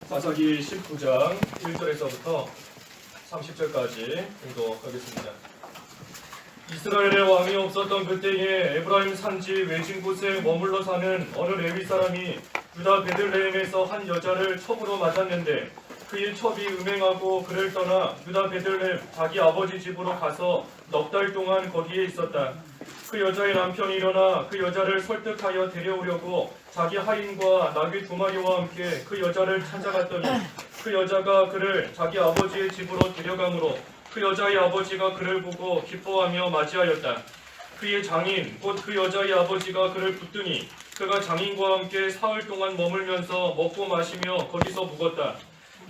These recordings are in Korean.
사사기 19장 1절에서부터 30절까지 공독하겠습니다. 이스라엘의 왕이 없었던 그때에 에브라임 산지 외진 곳에 머물러 사는 어느 레위 사람이 유다 베들레헴에서 한 여자를 첩으로 맞았는데 그의 첩이 음행하고 그를 떠나 유다 베들레헴 자기 아버지 집으로 가서 넉 달 동안 거기에 있었다. 그 여자의 남편이 일어나 그 여자를 설득하여 데려오려고 자기 하인과 나귀 2마리와 함께 그 여자를 찾아갔더니 그 여자가 그를 자기 아버지의 집으로 데려가므로 그 여자의 아버지가 그를 보고 기뻐하며 맞이하였다. 그의 장인 곧 그 여자의 아버지가 그를 붙드니 그가 장인과 함께 사흘 동안 머물면서 먹고 마시며 거기서 묵었다.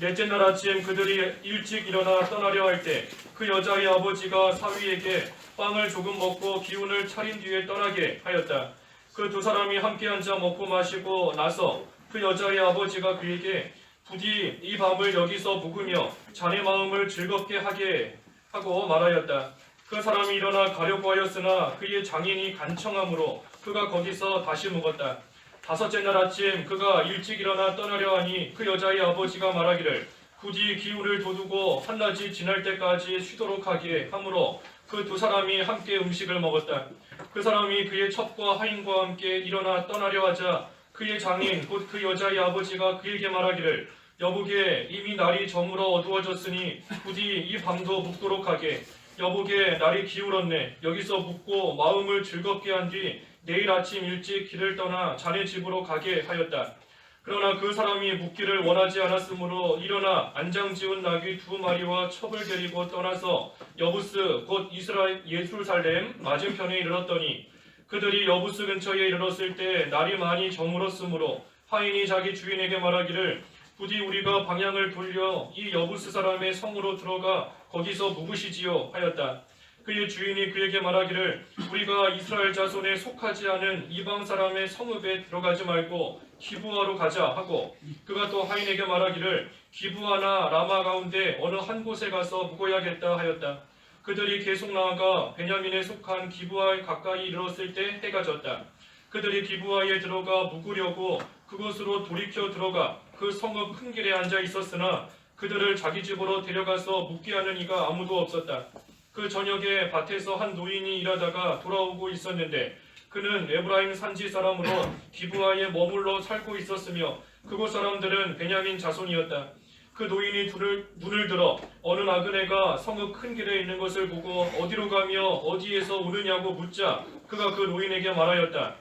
넷째 날 아침 그들이 일찍 일어나 떠나려 할 때 그 여자의 아버지가 사위에게 빵을 조금 먹고 기운을 차린 뒤에 떠나게 하였다. 그 두 사람이 함께 앉아 먹고 마시고 나서 그 여자의 아버지가 그에게 부디 이 밤을 여기서 묵으며 자네 마음을 즐겁게 하게 하고 말하였다. 그 사람이 일어나 가려고 하였으나 그의 장인이 간청하므로 그가 거기서 다시 묵었다. 다섯째 날 아침 그가 일찍 일어나 떠나려 하니 그 여자의 아버지가 말하기를 부디 기운을 돋우고 한낮이 지날 때까지 쉬도록 하게 하므로 그 두 사람이 함께 음식을 먹었다. 그 사람이 그의 첩과 하인과 함께 일어나 떠나려 하자 그의 장인 곧 그 여자의 아버지가 그에게 말하기를 여보게 이미 날이 저물어 어두워졌으니 부디 이 밤도 묵도록 하게. 여보게 날이 기울었네. 여기서 묵고 마음을 즐겁게 한 뒤 내일 아침 일찍 길을 떠나 자네 집으로 가게 하였다. 그러나 그 사람이 묵기를 원하지 않았으므로 일어나 안장지은 나귀 2마리와 첩을 데리고 떠나서 여부스 곧 이스라엘 예루살렘 맞은편에 이르렀더니 그들이 여부스 근처에 이르렀을 때 날이 많이 저물었으므로 하인이 자기 주인에게 말하기를 부디 우리가 방향을 돌려 이 여부스 사람의 성으로 들어가 거기서 묵으시지요 하였다. 그의 주인이 그에게 말하기를 우리가 이스라엘 자손에 속하지 않은 이방 사람의 성읍에 들어가지 말고 기브아로 가자 하고 그가 또 하인에게 말하기를 기브아나 라마 가운데 어느 한 곳에 가서 묵어야겠다 하였다. 그들이 계속 나아가 베냐민에 속한 기브아에 가까이 이르렀을 때 해가 졌다. 그들이 기브아에 들어가 묵으려고 그곳으로 돌이켜 들어가 그 성읍 큰 길에 앉아 있었으나 그들을 자기 집으로 데려가서 묵게 하는 이가 아무도 없었다. 그 저녁에 밭에서 한 노인이 일하다가 돌아오고 있었는데 그는 에브라임 산지 사람으로 기브아에 머물러 살고 있었으며 그곳 사람들은 베냐민 자손이었다. 그 노인이 눈을 들어 어느 나그네가 성읍 큰 길에 있는 것을 보고 어디로 가며 어디에서 오느냐고 묻자 그가 그 노인에게 말하였다.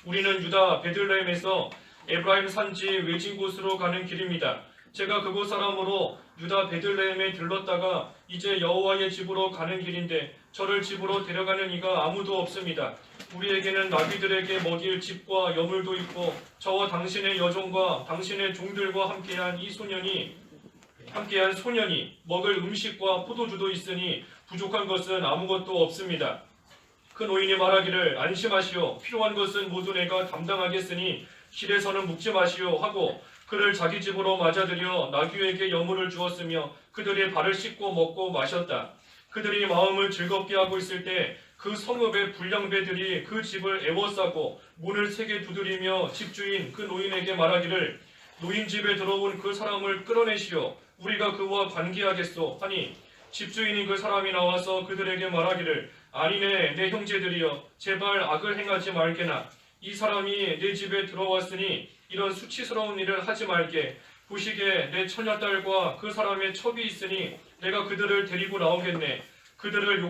우리는 유다 베들레헴에서 에브라임 산지 외진 곳으로 가는 길입니다. 제가 그곳 사람으로 유다 베들레헴에 들렀다가 이제 여호와의 집으로 가는 길인데 저를 집으로 데려가는 이가 아무도 없습니다. 우리에게는 나귀들에게 먹일 집과 여물도 있고 저와 당신의 여종과 당신의 종들과 함께한 소년이 먹을 음식과 포도주도 있으니 부족한 것은 아무것도 없습니다. 그 노인이 말하기를 안심하시오. 필요한 것은 모두 내가 담당하겠으니 길에서는 묵지 마시오 하고 그를 자기 집으로 맞아들여 나귀에게 여물을 주었으며 그들의 발을 씻고 먹고 마셨다. 그들이 마음을 즐겁게 하고 있을 때 그 성읍의 불량배들이 그 집을 애워싸고 문을 세게 두드리며 집주인 그 노인에게 말하기를 노인 집에 들어온 그 사람을 끌어내시오. 우리가 그와 관계하겠소 하니 집주인이 그 사람이 나와서 그들에게 말하기를 아니네 내 형제들이여 제발 악을 행하지 말게나. 이 사람이 내 집에 들어왔으니 이런 수치스러운 일을 하지 말게. 보시게 내 처녀딸과 그 사람의 첩이 있으니 내가 그들을 데리고 나오겠네. 그들을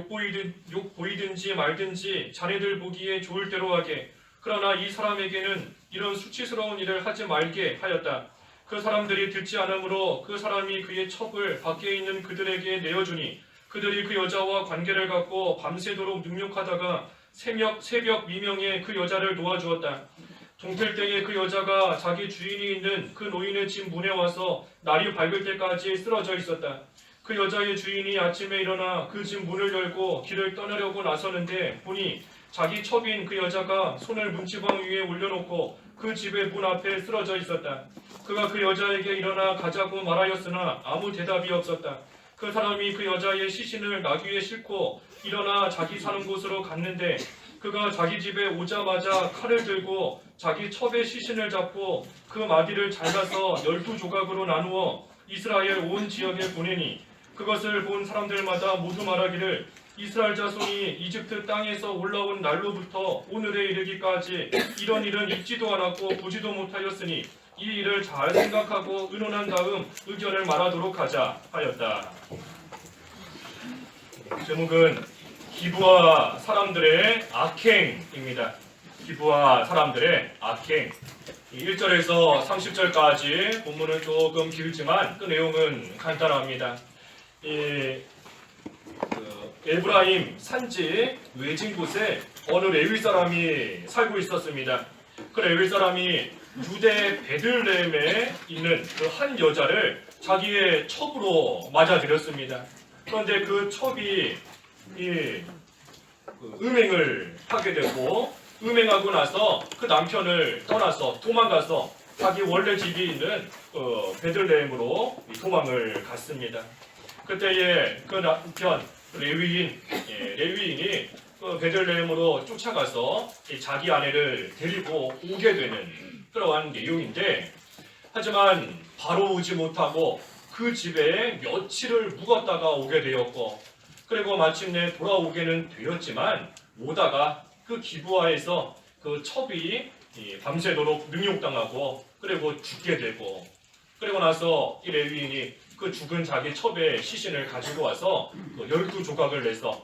욕보이든지 말든지 자네들 보기에 좋을 대로 하게. 그러나 이 사람에게는 이런 수치스러운 일을 하지 말게 하였다. 그 사람들이 듣지 않으므로 그 사람이 그의 첩을 밖에 있는 그들에게 내어주니 그들이 그 여자와 관계를 갖고 밤새도록 능욕하다가 새벽 미명에 그 여자를 놓아주었다. 동틀 때에 그 여자가 자기 주인이 있는 그 노인의 집 문에 와서 날이 밝을 때까지 쓰러져 있었다. 그 여자의 주인이 아침에 일어나 그 집 문을 열고 길을 떠나려고 나서는데 보니 자기 첩인 그 여자가 손을 문지방 위에 올려놓고 그 집의 문 앞에 쓰러져 있었다. 그가 그 여자에게 일어나 가자고 말하였으나 아무 대답이 없었다. 그 사람이 그 여자의 시신을 나귀에 싣고 일어나 자기 사는 곳으로 갔는데 그가 자기 집에 오자마자 칼을 들고 자기 첩의 시신을 잡고 그 마디를 잘라서 12조각으로 나누어 이스라엘 온 지역에 보내니 그것을 본 사람들마다 모두 말하기를 이스라엘 자손이 이집트 땅에서 올라온 날로부터 오늘에 이르기까지 이런 일은 있지도 않았고 보지도 못하였으니 이 일을 잘 생각하고 의논한 다음 의견을 말하도록 하자 하였다. 제목은 기브아 사람들의 악행입니다. 기브아 사람들의 악행. 1절에서 30절까지 본문은 조금 길지만 그 내용은 간단합니다. 에브라임 산지 외진 곳에 어느 레위 사람이 살고 있었습니다. 그 레위 사람이 유대 베들레헴에 있는 그 한 여자를 자기의 첩으로 맞아들였습니다. 그런데 그 첩이 음행을 하게 되고 음행하고 나서 그 남편을 떠나서 도망가서 자기 원래 집이 있는 베들레헴으로 도망을 갔습니다. 그때에 그 남편 레위인이 베들레헴으로 쫓아가서 자기 아내를 데리고 오게 되는 그러한 내용인데, 하지만 바로 오지 못하고 그 집에 며칠을 묵었다가 오게 되었고, 그리고 마침내 돌아오게는 되었지만 오다가 그 기브아에서 그 첩이 밤새도록 능욕당하고 그리고 죽게 되고, 그리고 나서 이 레위인이 그 죽은 자기 첩의 시신을 가지고 와서 12조각을 내서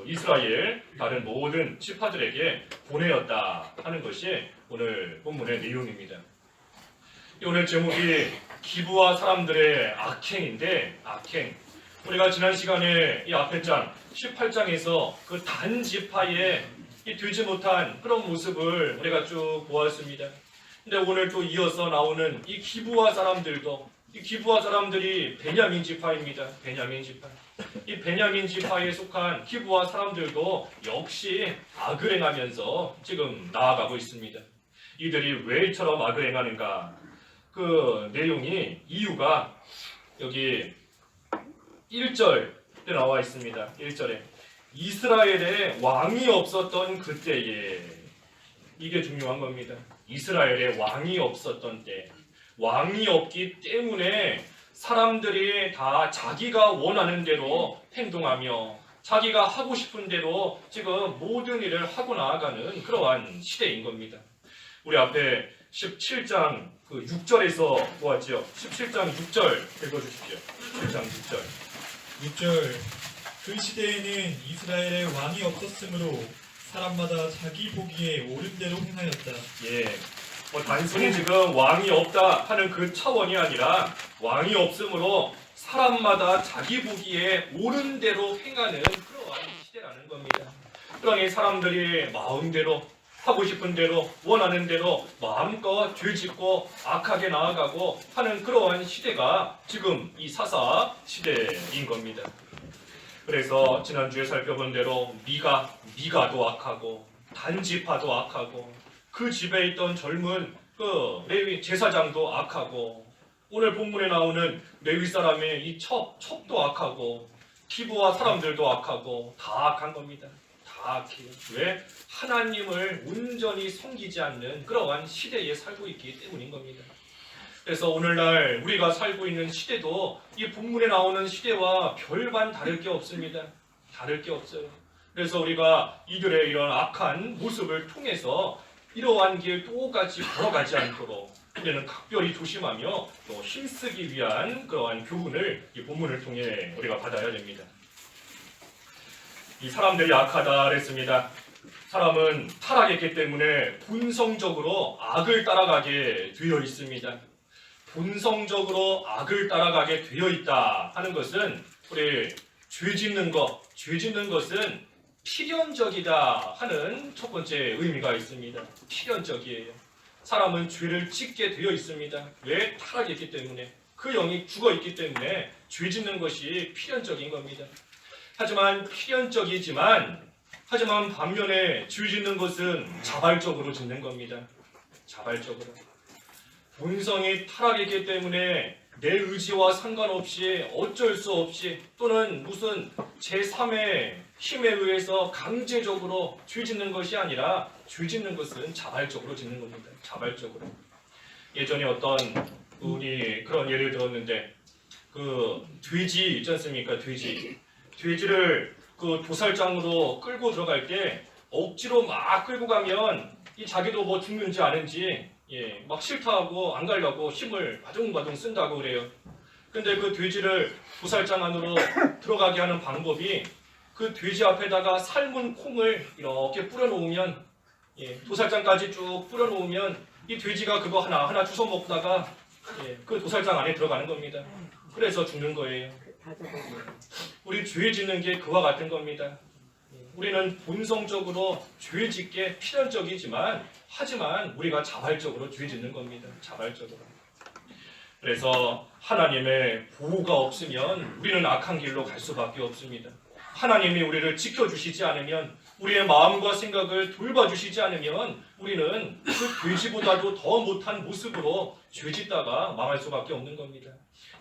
이스라엘 다른 모든 지파들에게 보내었다 하는 것이 오늘 본문의 내용입니다. 오늘 제목이 기브아 사람들의 악행인데, 악행. 우리가 지난 시간에 이 앞에 장 18장에서 그 단지파의 이 되지 못한 그런 모습을 우리가 쭉 보았습니다. 근데 오늘 또 이어서 나오는 이 기브아 사람들도, 이 기브아 사람들이 베냐민 지파입니다. 베냐민 지파. 이 베냐민 지파에 속한 기브아 사람들도 역시 악을 행하면서 지금 나아가고 있습니다. 이들이 왜 이처럼 악을 행하는가? 그 내용이, 이유가 여기 1절에 나와 있습니다. 1절에 이스라엘에 왕이 없었던 그때에, 이게 중요한 겁니다. 이스라엘에 왕이 없었던 때, 왕이 없기 때문에 사람들이 다 자기가 원하는 대로 행동하며 자기가 하고 싶은 대로 지금 모든 일을 하고 나아가는 그러한 시대인 겁니다. 우리 앞에 17장 6절에서 보았죠. 17장 6절 읽어주십시오. 17장 6절. 6절. 그 시대에는 이스라엘에 왕이 없었으므로 사람마다 자기 보기에 옳은 대로 행하였다. 예. 단순히 지금 왕이 없다 하는 그 차원이 아니라 왕이 없으므로 사람마다 자기 보기에 옳은 대로 행하는 그러한 시대라는 겁니다. 그러니 사람들이 마음대로 하고 싶은 대로 원하는 대로 마음껏 죄짓고 악하게 나아가고 하는 그러한 시대가 지금 이 사사 시대인 겁니다. 그래서 지난주에 살펴본 대로 미가도 악하고 단지파도 악하고 그 집에 있던 젊은 그 레위 제사장도 악하고, 오늘 본문에 나오는 레위 사람의 이 첩도 악하고 기브아 사람들도 악하고 다 악한 겁니다. 다 악해요. 왜? 하나님을 온전히 섬기지 않는 그러한 시대에 살고 있기 때문인 겁니다. 그래서 오늘날 우리가 살고 있는 시대도 이 본문에 나오는 시대와 별반 다를 게 없습니다. 다를 게 없어요. 그래서 우리가 이들의 이런 악한 모습을 통해서 이러한 길 똑같이 걸어가지 않도록 우리는 각별히 조심하며 또 힘쓰기 위한 그러한 교훈을 이 본문을 통해 우리가 받아야 됩니다. 이 사람들이 악하다 그랬습니다. 사람은 타락했기 때문에 본성적으로 악을 따라가게 되어 있습니다. 본성적으로 악을 따라가게 되어 있다 하는 것은, 우리 죄 짓는 것은 필연적이다 하는 첫 번째 의미가 있습니다. 필연적이에요. 사람은 죄를 짓게 되어 있습니다. 왜? 타락했기 때문에, 그 영이 죽어 있기 때문에 죄 짓는 것이 필연적인 겁니다. 하지만 반면에 죄 짓는 것은 자발적으로 짓는 겁니다. 자발적으로. 본성이 타락했기 때문에 내 의지와 상관없이 어쩔 수 없이 또는 무슨 제3의 힘에 의해서 강제적으로 죄 짓는 것이 아니라 죄 짓는 것은 자발적으로 짓는 겁니다. 자발적으로. 예전에 어떤 분이 그런 예를 들었는데 그 돼지 있지 않습니까? 돼지를 그 도살장으로 끌고 들어갈 때 억지로 막 끌고 가면 이 자기도 뭐 죽는지 아는지 막 싫다하고 안 가려고 힘을 바둥바둥 쓴다고 그래요. 근데 그 돼지를 도살장 안으로 들어가게 하는 방법이 그 돼지 앞에다가 삶은 콩을 이렇게 뿌려놓으면 도살장까지 쭉 뿌려놓으면 이 돼지가 그거 하나하나 주워 먹다가 그 도살장 안에 들어가는 겁니다. 그래서 죽는 거예요. 우리 죄 짓는 게 그와 같은 겁니다. 우리는 본성적으로 죄 짓게 필연적이지만 하지만 우리가 자발적으로 죄 짓는 겁니다. 자발적으로. 그래서 하나님의 보호가 없으면 우리는 악한 길로 갈 수밖에 없습니다. 하나님이 우리를 지켜주시지 않으면 우리의 마음과 생각을 돌봐주시지 않으면 우리는 그 돼지보다도 더 못한 모습으로 죄 짓다가 망할 수밖에 없는 겁니다.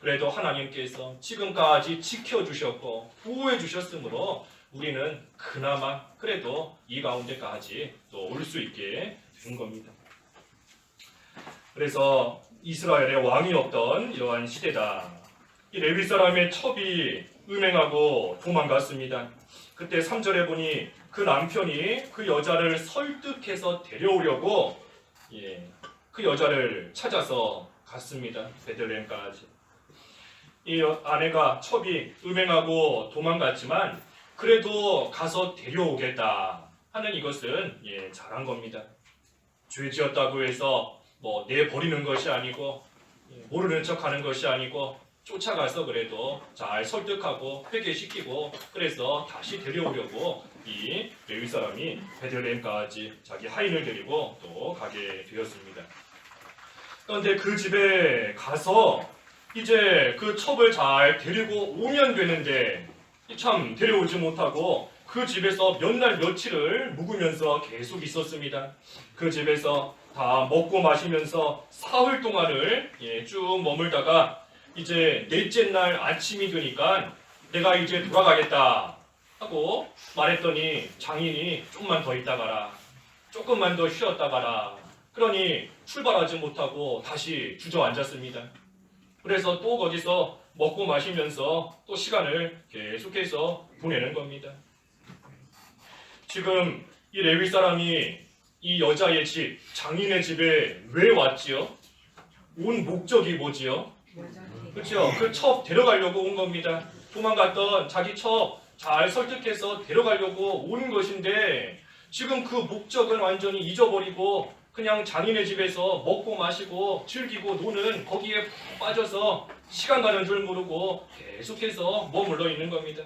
그래도 하나님께서 지금까지 지켜주셨고 보호해주셨으므로 우리는 그나마 그래도 이 가운데까지 또 올 수 있게 된 겁니다. 그래서 이스라엘의 왕이 없던 이러한 시대다. 이 레위 사람의 첩이 음행하고 도망갔습니다. 그때 3절에 보니 그 남편이 그 여자를 설득해서 데려오려고 그 여자를 찾아서 갔습니다. 베들레헴까지. 이 아내가 첩이 음행하고 도망갔지만 그래도 가서 데려오겠다 하는 이것은 잘한 겁니다. 죄 지었다고 해서 뭐 내버리는 것이 아니고 모르는 척하는 것이 아니고 쫓아가서 그래도 잘 설득하고 회개시키고 그래서 다시 데려오려고 이 레위 사람이 베들레헴까지 자기 하인을 데리고 또 가게 되었습니다. 그런데 그 집에 가서 이제 그 첩을 잘 데리고 오면 되는데 참 데려오지 못하고 그 집에서 몇 날 며칠을 묵으면서 계속 있었습니다. 그 집에서 다 먹고 마시면서 사흘 동안을 쭉 머물다가 이제 넷째 날 아침이 되니까 내가 이제 돌아가겠다 하고 말했더니 장인이 조금만 더 있다 가라, 조금만 더 쉬었다 가라. 그러니 출발하지 못하고 다시 주저앉았습니다. 그래서 또 거기서 먹고 마시면서 또 시간을 계속해서 보내는 겁니다. 지금 이 레위 사람이 이 여자의 집, 장인의 집에 왜 왔지요? 온 목적이 뭐지요? 그렇죠? 그 첩 데려가려고 온 겁니다. 도망갔던 자기 첩 잘 설득해서 데려가려고 온 것인데 지금 그 목적은 완전히 잊어버리고 그냥 장인의 집에서 먹고 마시고 즐기고 노는 거기에 빠져서 시간 가는 줄 모르고 계속해서 머물러 있는 겁니다.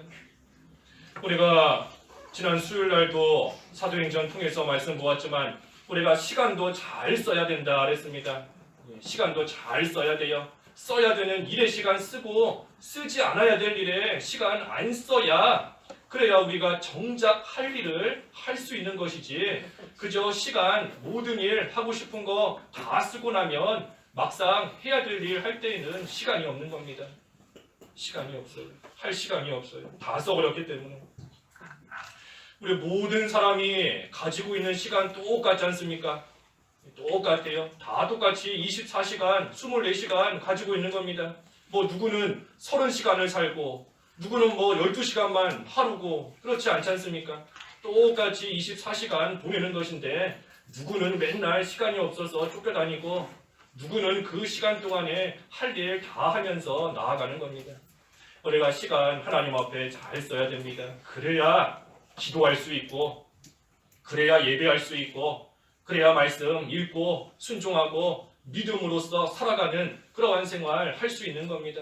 우리가 지난 수요일 날도 사도행전 통해서 말씀 보았지만 우리가 시간도 잘 써야 된다 그랬습니다. 시간도 잘 써야 돼요. 써야 되는 일에 시간 쓰고 쓰지 않아야 될 일에 시간 안 써야 그래야 우리가 정작 할 일을 할 수 있는 것이지 그저 시간 모든 일 하고 싶은 거 다 쓰고 나면 막상 해야 될 일 할 때에는 시간이 없는 겁니다. 시간이 없어요. 할 시간이 없어요. 다 써버렸기 때문에. 우리 모든 사람이 가지고 있는 시간 똑같지 않습니까? 똑같아요. 다 똑같이 24시간, 24시간 가지고 있는 겁니다. 뭐 누구는 30시간을 살고 누구는 뭐 12시간만 하루고 그렇지 않지 않습니까? 똑같이 24시간 보내는 것인데 누구는 맨날 시간이 없어서 쫓겨다니고 누구는 그 시간 동안에 할 일 다 하면서 나아가는 겁니다. 우리가 시간 하나님 앞에 잘 써야 됩니다. 그래야 기도할 수 있고 그래야 예배할 수 있고 그래야 말씀 읽고 순종하고 믿음으로써 살아가는 그러한 생활 할 수 있는 겁니다.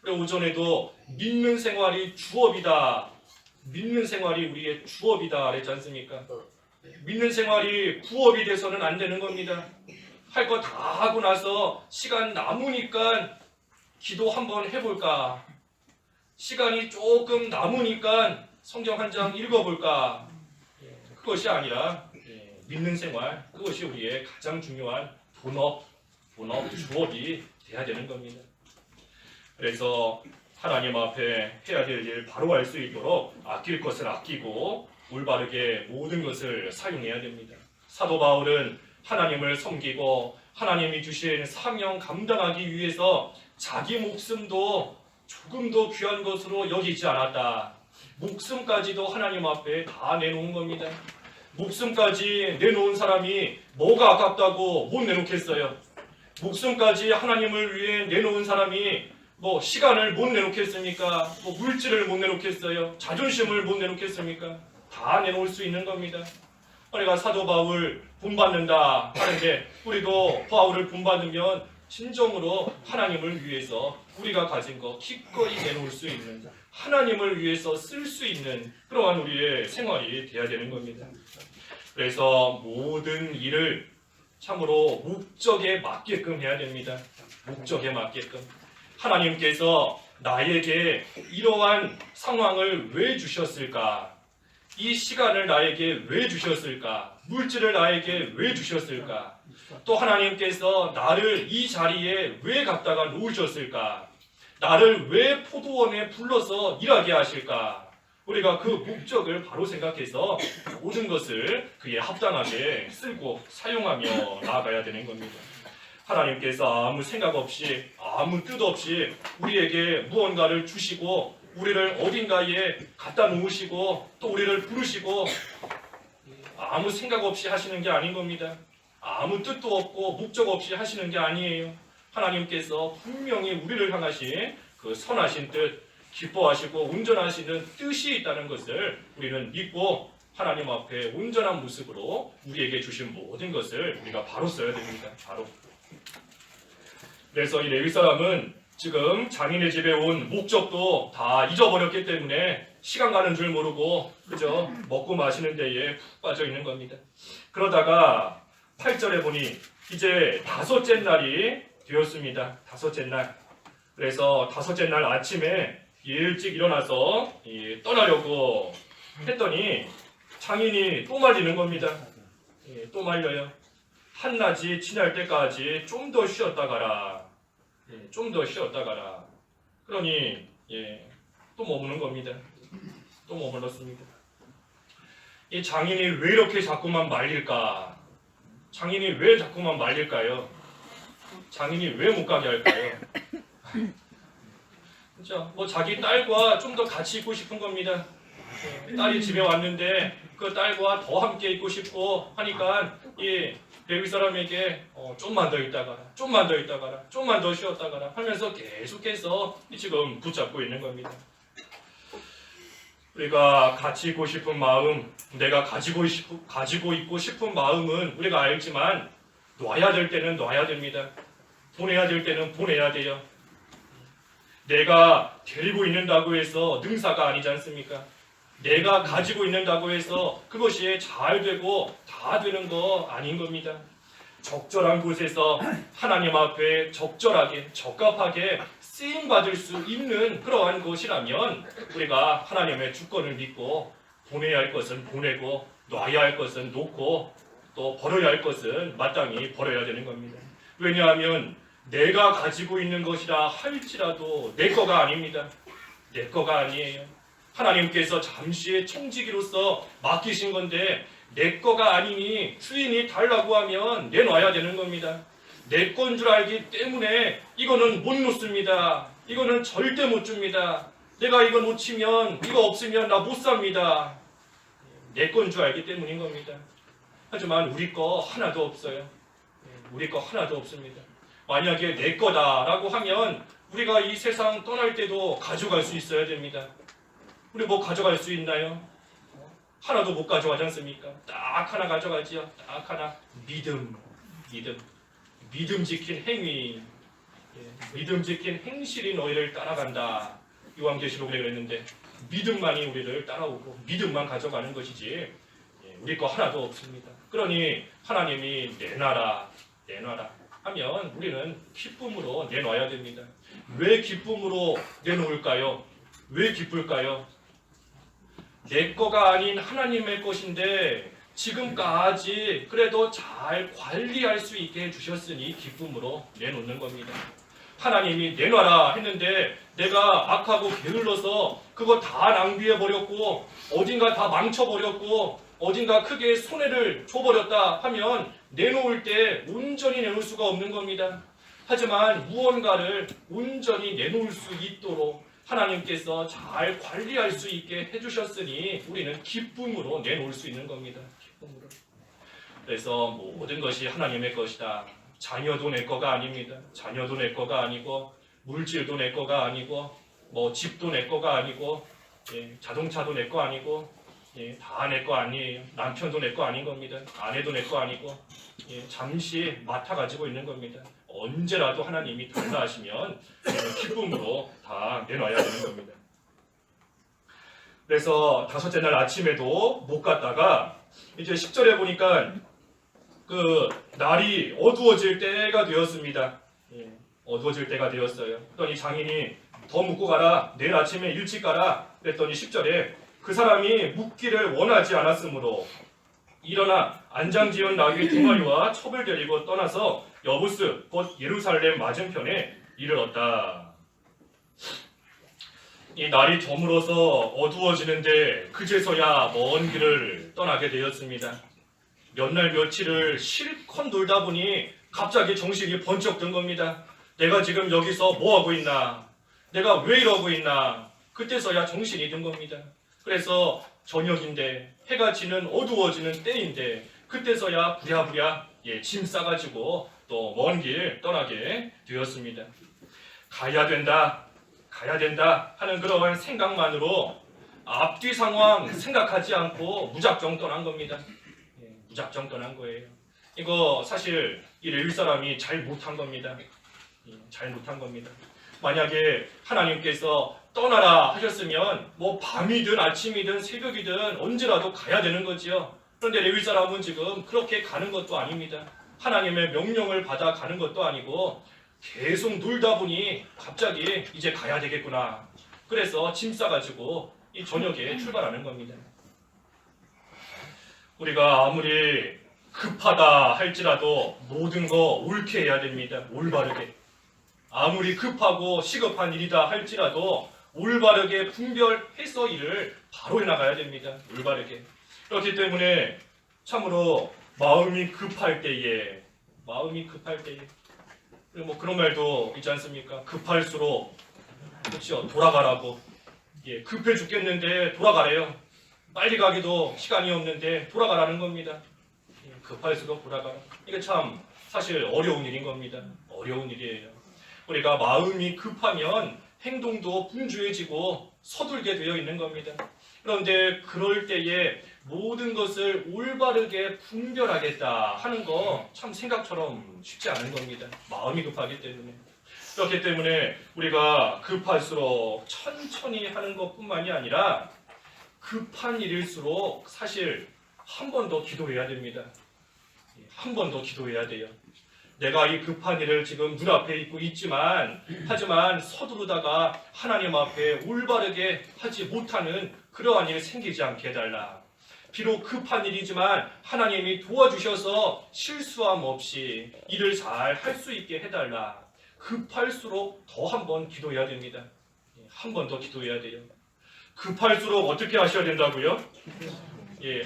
우리 오전에도 믿는 생활이 주업이다. 믿는 생활이 우리의 주업이다 그랬지 않습니까? 믿는 생활이 부업이 돼서는 안 되는 겁니다. 할 거 다 하고 나서 시간 남으니까 기도 한번 해볼까? 시간이 조금 남으니까 성경 한 장 읽어볼까? 그것이 아니라 믿는 생활, 그것이 우리의 가장 중요한 본업, 주업이 돼야 되는 겁니다. 그래서 하나님 앞에 해야 될 일 바로 할 수 있도록 아낄 것을 아끼고 올바르게 모든 것을 사용해야 됩니다. 사도 바울은 하나님을 섬기고 하나님이 주신 사명 감당하기 위해서 자기 목숨도 조금도 귀한 것으로 여기지 않았다. 목숨까지도 하나님 앞에 다 내놓은 겁니다. 목숨까지 내놓은 사람이 뭐가 아깝다고 못 내놓겠어요? 목숨까지 하나님을 위해 내놓은 사람이 뭐 시간을 못 내놓겠습니까? 뭐 물질을 못 내놓겠어요? 자존심을 못 내놓겠습니까? 다 내놓을 수 있는 겁니다. 우리가 사도 바울 본받는다 하는데 우리도 바울을 본받으면 진정으로 하나님을 위해서 우리가 가진 거 기꺼이 내놓을 수 있는, 하나님을 위해서 쓸 수 있는 그러한 우리의 생활이 돼야 되는 겁니다. 그래서 모든 일을 참으로 목적에 맞게끔 해야 됩니다. 목적에 맞게끔. 하나님께서 나에게 이러한 상황을 왜 주셨을까? 이 시간을 나에게 왜 주셨을까? 물질을 나에게 왜 주셨을까? 또 하나님께서 나를 이 자리에 왜 갖다가 놓으셨을까? 나를 왜 포도원에 불러서 일하게 하실까? 우리가 그 목적을 바로 생각해서 모든 것을 그에 합당하게 쓰고 사용하며 나아가야 되는 겁니다. 하나님께서 아무 생각 없이 아무 뜻 없이 우리에게 무언가를 주시고 우리를 어딘가에 갖다 놓으시고 또 우리를 부르시고 아무 생각 없이 하시는 게 아닌 겁니다. 아무 뜻도 없고 목적 없이 하시는 게 아니에요. 하나님께서 분명히 우리를 향하신 그 선하신 뜻, 기뻐하시고 온전하시는 뜻이 있다는 것을 우리는 믿고 하나님 앞에 온전한 모습으로 우리에게 주신 모든 것을 우리가 바로 써야 됩니다. 바로. 그래서 이 레위 사람은 지금 장인의 집에 온 목적도 다 잊어버렸기 때문에 시간 가는 줄 모르고 그저 먹고 마시는 데에 푹 빠져 있는 겁니다. 그러다가 8절에 보니 이제 다섯째 날이 되었습니다. 다섯째 날. 그래서 다섯째 날 아침에 일찍 일어나서 떠나려고 했더니 장인이 또 말리는 겁니다. 또 말려요. 한낮이 지날 때까지 좀 더 쉬었다 가라. 좀 더 쉬었다 가라. 그러니 또 머무는 겁니다. 또 머물렀습니다. 이 장인이 왜 이렇게 자꾸만 말릴까? 장인이 왜 자꾸만 말릴까요? 장인이 왜 못 가게 할까요? 그렇죠? 뭐 자기 딸과 좀 더 같이 있고 싶은 겁니다. 딸이 집에 왔는데 그 딸과 더 함께 있고 싶고 하니까 이 레위 사람에게 좀만 더 있다 가라, 좀만 더 있다 가라, 좀만 더 쉬었다 가라 하면서 계속해서 지금 붙잡고 있는 겁니다. 우리가 같이 있고 싶은 마음, 내가 가지고 있고 싶은 마음은 우리가 알지만 놔야 될 때는 놔야 됩니다. 보내야 될 때는 보내야 돼요. 내가 데리고 있는다고 해서 능사가 아니지 않습니까? 내가 가지고 있는다고 해서 그것이 잘 되고 다 되는 거 아닌 겁니다. 적절한 곳에서 하나님 앞에 적절하게 적합하게 쓰임받을 수 있는 그러한 것이라면 우리가 하나님의 주권을 믿고 보내야 할 것은 보내고 놔야 할 것은 놓고 또 버려야 할 것은 마땅히 버려야 되는 겁니다. 왜냐하면 내가 가지고 있는 것이라 할지라도 내 거가 아닙니다. 내 거가 아니에요. 하나님께서 잠시의 청지기로서 맡기신 건데 내 거가 아니니 주인이 달라고 하면 내놔야 되는 겁니다. 내 건 줄 알기 때문에 이거는 못 놓습니다. 이거는 절대 못 줍니다. 내가 이거 놓치면 이거 없으면 나 못 삽니다. 내 건 줄 알기 때문인 겁니다. 하지만 우리 거 하나도 없어요. 우리 거 하나도 없습니다. 만약에 내 거다라고 하면 우리가 이 세상 떠날 때도 가져갈 수 있어야 됩니다. 우리 뭐 가져갈 수 있나요? 하나도 못 가져가지 않습니까? 딱 하나 가져가지요. 딱 하나. 믿음 지킨 행위, 믿음 지킨 행실이 너희를 따라간다. 요한계시록에 그랬는데 믿음만이 우리를 따라오고 믿음만 가져가는 것이지 우리 거 하나도 없습니다. 그러니 하나님이 내놔라 하면 우리는 기쁨으로 내놔야 됩니다. 왜 기쁨으로 내놓을까요? 왜 기쁠까요? 내 거가 아닌 하나님의 것인데 지금까지 그래도 잘 관리할 수 있게 해주셨으니 기쁨으로 내놓는 겁니다. 하나님이 내놔라 했는데 내가 악하고 게을러서 그거 다 낭비해버렸고 어딘가 다 망쳐버렸고 어딘가 크게 손해를 줘버렸다 하면 내놓을 때 온전히 내놓을 수가 없는 겁니다. 하지만 무언가를 온전히 내놓을 수 있도록 하나님께서 잘 관리할 수 있게 해주셨으니 우리는 기쁨으로 내놓을 수 있는 겁니다. 기쁨으로. 그래서 모든 것이 하나님의 것이다. 자녀도 내 거가 아닙니다. 자녀도 내 거가 아니고 물질도 내 거가 아니고 뭐 집도 내 거가 아니고 자동차도 내 거 아니고 다 내 거 아니에요. 남편도 내 거 아닌 겁니다. 아내도 내 거 아니고 잠시 맡아 가지고 있는 겁니다. 언제라도 하나님이 달라 하시면 기쁨으로 다 내놔야 되는 겁니다. 그래서 다섯째 날 아침에도 못 갔다가 이제 10절에 보니까 그 날이 어두워질 때가 되었습니다. 어두워질 때가 되었어요. 그랬더니 장인이 더 묵고 가라. 내일 아침에 일찍 가라. 그랬더니 10절에 그 사람이 묵기를 원하지 않았으므로 일어나 안장지은 나귀 두 마리와 첩을 데리고 떠나서 여부스 곧 예루살렘 맞은편에 이르렀다. 이 날이 저물어서 어두워지는데 그제서야 먼 길을 떠나게 되었습니다. 몇 날 며칠을 실컷 놀다 보니 갑자기 정신이 번쩍 든 겁니다. 내가 지금 여기서 뭐 하고 있나? 내가 왜 이러고 있나? 그때서야 정신이 든 겁니다. 그래서 저녁인데 해가 지는 어두워지는 때인데 그때서야 부랴부랴 짐 싸가지고 또 먼 길 떠나게 되었습니다. 가야 된다 하는 그런 생각만으로 앞뒤 상황 생각하지 않고 무작정 떠난 겁니다. 무작정 떠난 거예요. 이거 사실 이 레위 사람이 잘 못한 겁니다. 잘 못한 겁니다. 만약에 하나님께서 떠나라 하셨으면 뭐 밤이든 아침이든 새벽이든 언제라도 가야 되는 거지요. 그런데 레위 사람은 지금 그렇게 가는 것도 아닙니다. 하나님의 명령을 받아 가는 것도 아니고 계속 놀다 보니 갑자기 이제 가야 되겠구나. 그래서 짐 싸가지고 이 저녁에 출발하는 겁니다. 우리가 아무리 급하다 할지라도 모든 거 옳게 해야 됩니다. 올바르게. 아무리 급하고 시급한 일이다 할지라도 올바르게 분별해서 일을 바로 해나가야 됩니다. 올바르게. 그렇기 때문에 참으로 마음이 급할 때에 그리고 뭐 그런 말도 있지 않습니까? 급할수록 그렇죠. 돌아가라고. 급해 죽겠는데 돌아가래요. 빨리 가기도 시간이 없는데 돌아가라는 겁니다. 급할수록 돌아가라. 이게 참 사실 어려운 일인 겁니다. 어려운 일이에요. 우리가 마음이 급하면 행동도 분주해지고 서둘게 되어 있는 겁니다. 그런데 그럴 때에 모든 것을 올바르게 분별하겠다 하는 거 참 생각처럼 쉽지 않은 겁니다. 마음이 급하기 때문에. 그렇기 때문에 우리가 급할수록 천천히 하는 것뿐만이 아니라 급한 일일수록 사실 한 번 더 기도해야 됩니다. 한 번 더 기도해야 돼요. 내가 이 급한 일을 지금 눈앞에 있고 있지만 하지만 서두르다가 하나님 앞에 올바르게 하지 못하는 그러한 일이 생기지 않게 해달라. 비록 급한 일이지만 하나님이 도와주셔서 실수함 없이 일을 잘 할 수 있게 해달라. 급할수록 더 한 번 기도해야 됩니다. 한 번 더 기도해야 돼요. 급할수록 어떻게 하셔야 된다고요?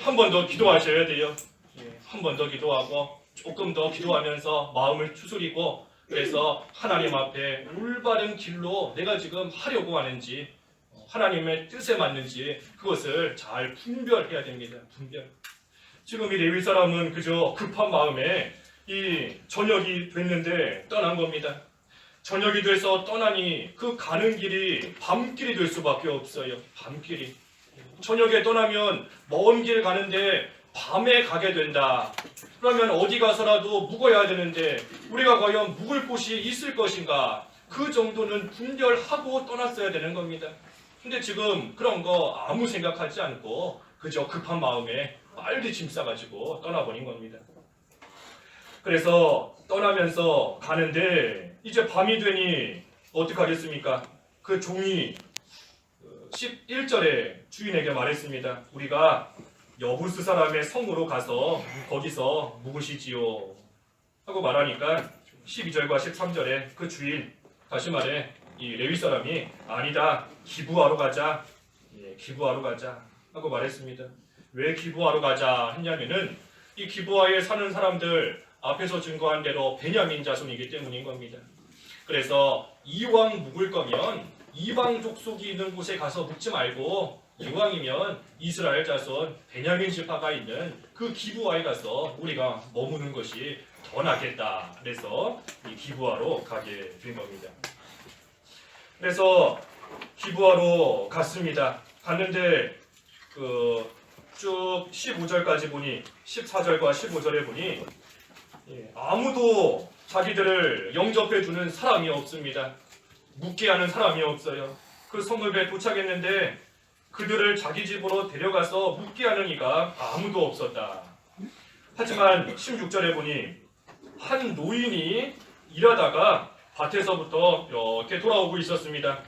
한 번 더 기도하셔야 돼요. 한 번 더 기도하고 조금 더 기도하면서 마음을 추스리고 그래서 하나님 앞에 올바른 길로 내가 지금 하려고 하는지 하나님의 뜻에 맞는지 그것을 잘 분별해야 됩니다. 분별. 지금 이 레위 사람은 그저 급한 마음에 이 저녁이 됐는데 떠난 겁니다. 저녁이 돼서 떠나니 그 가는 길이 밤길이 될 수밖에 없어요. 밤길이. 저녁에 떠나면 먼 길 가는데 밤에 가게 된다. 그러면 어디 가서라도 묵어야 되는데 우리가 과연 묵을 곳이 있을 것인가? 그 정도는 분별하고 떠났어야 되는 겁니다. 근데 지금 그런 거 아무 생각하지 않고 그저 급한 마음에 빨리 짐 싸가지고 떠나버린 겁니다. 그래서 떠나면서 가는데 이제 밤이 되니 어떡하겠습니까? 그 종이 11절에 주인에게 말했습니다. 우리가 여부스 사람의 성으로 가서 거기서 묵으시지요 하고 말하니까 12절과 13절에 그 주인 다시 말해 이 레위 사람이 아니다, 기부하러 가자, 기부하러 가자 하고 말했습니다. 왜 기부하러 가자 했냐면은 이 기부하에 사는 사람들 앞에서 증거한 대로 베냐민 자손이기 때문인 겁니다. 그래서 이왕 묵을 거면 이방 족속이 있는 곳에 가서 묵지 말고 이왕이면 이스라엘 자손 베냐민 지파가 있는 그 기부하에 가서 우리가 머무는 것이 더 낫겠다. 그래서 이 기부하러 가게 된 겁니다. 그래서 기부하러 갔습니다. 갔는데 쭉 15절까지 보니 14절과 15절에 보니 아무도 자기들을 영접해 주는 사람이 없습니다. 묵게 하는 사람이 없어요. 그 성읍에 도착했는데 그들을 자기 집으로 데려가서 묵게 하는 이가 아무도 없었다. 하지만 16절에 보니 한 노인이 일하다가 밭에서부터 이렇게 돌아오고 있었습니다.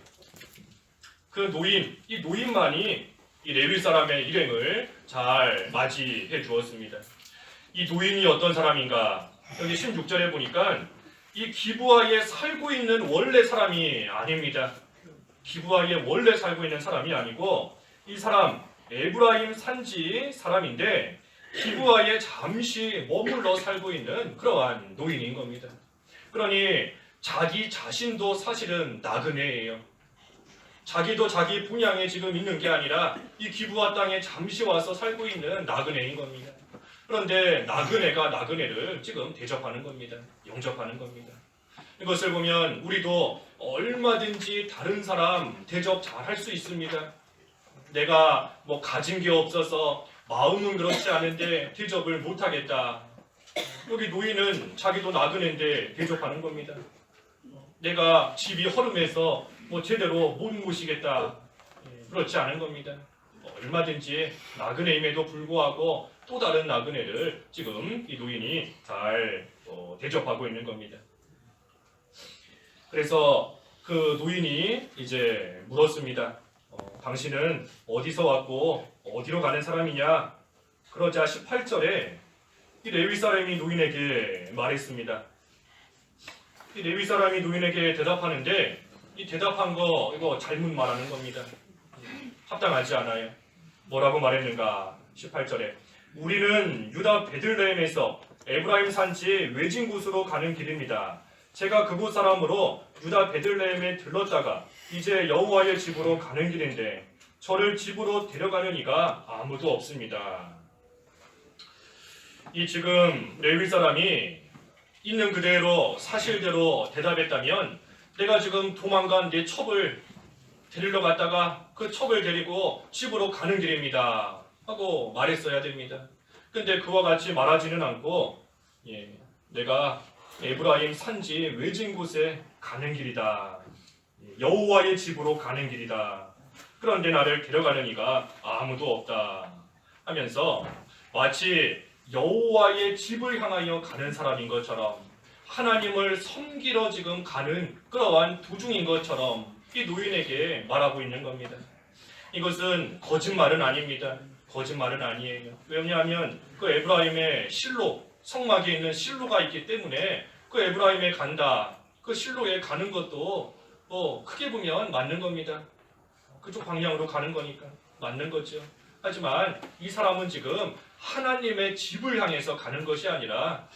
그 이 노인만이 이 레위 사람의 일행을 잘 맞이해 주었습니다. 이 노인이 어떤 사람인가? 여기 16절에 보니까 이 기브아에 살고 있는 원래 사람이 아닙니다. 기브아에 원래 살고 있는 사람이 아니고 이 사람 에브라임 산지 사람인데 기브아에 잠시 머물러 살고 있는 그러한 노인인 겁니다. 그러니 자기 자신도 사실은 나그네예요. 자기도 자기 분양에 지금 있는 게 아니라 이 기브아 땅에 잠시 와서 살고 있는 나그네인 겁니다. 그런데 나그네가 나그네를 지금 대접하는 겁니다. 영접하는 겁니다. 이것을 보면 우리도 얼마든지 다른 사람 대접 잘 할 수 있습니다. 내가 가진 게 없어서 마음은 그렇지 않은데 대접을 못하겠다. 여기 노인은 자기도 나그네인데 대접하는 겁니다. 내가 집이 허름해서 제대로 못 모시겠다. 그렇지 않은 겁니다. 얼마든지 나그네임에도 불구하고 또 다른 나그네를 지금 이 노인이 잘 대접하고 있는 겁니다. 그래서 그 노인이 이제 물었습니다. 당신은 어디서 왔고 어디로 가는 사람이냐? 그러자 18절에 이 레위 사람이 노인에게 말했습니다. 이 레위 사람이 노인에게 대답하는데 이 대답한 거 이거 잘못 말하는 겁니다. 합당하지 않아요. 뭐라고 말했는가? 18절에 우리는 유다 베들레헴에서 에브라임 산지 외진 곳으로 가는 길입니다. 제가 그곳 사람으로 유다 베들레헴에 들렀다가 이제 여호와의 집으로 가는 길인데 저를 집으로 데려가는 이가 아무도 없습니다. 이 지금 레위 사람이 있는 그대로 사실대로 대답했다면 내가 지금 도망간 내 첩을 데리러 갔다가 그 첩을 데리고 집으로 가는 길입니다 하고 말했어야 됩니다. 근데 그와 같이 말하지는 않고 내가 에브라임 산지 외진 곳에 가는 길이다. 여호와의 집으로 가는 길이다. 그런데 나를 데려가는 이가 아무도 없다 하면서 마치 여호와의 집을 향하여 가는 사람인 것처럼 하나님을 섬기러 지금 가는 그러한 도중인 것처럼 이 노인에게 말하고 있는 겁니다. 이것은 거짓말은 아닙니다. 거짓말은 아니에요. 왜냐하면 그 에브라임의 실로 성막에 있는 실로가 있기 때문에 그 에브라임에 간다. 그 실로에 가는 것도 크게 보면 맞는 겁니다. 그쪽 방향으로 가는 거니까 맞는 거죠. 하지만 이 사람은 지금 하나님의 집을 향해서 가는 것이 아니라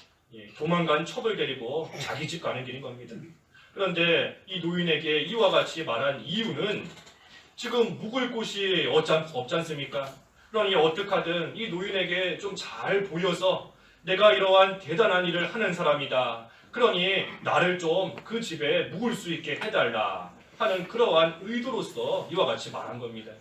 도망간 첩을 데리고 자기 집 가는 길인 겁니다. 그런데 이 노인에게 이와 같이 말한 이유는 지금 묵을 곳이 없지 않습니까? 그러니 어떡하든 이 노인에게 좀 잘 보여서 내가 이러한 대단한 일을 하는 사람이다. 그러니 나를 좀 그 집에 묵을 수 있게 해달라 하는 그러한 의도로서 이와 같이 말한 겁니다.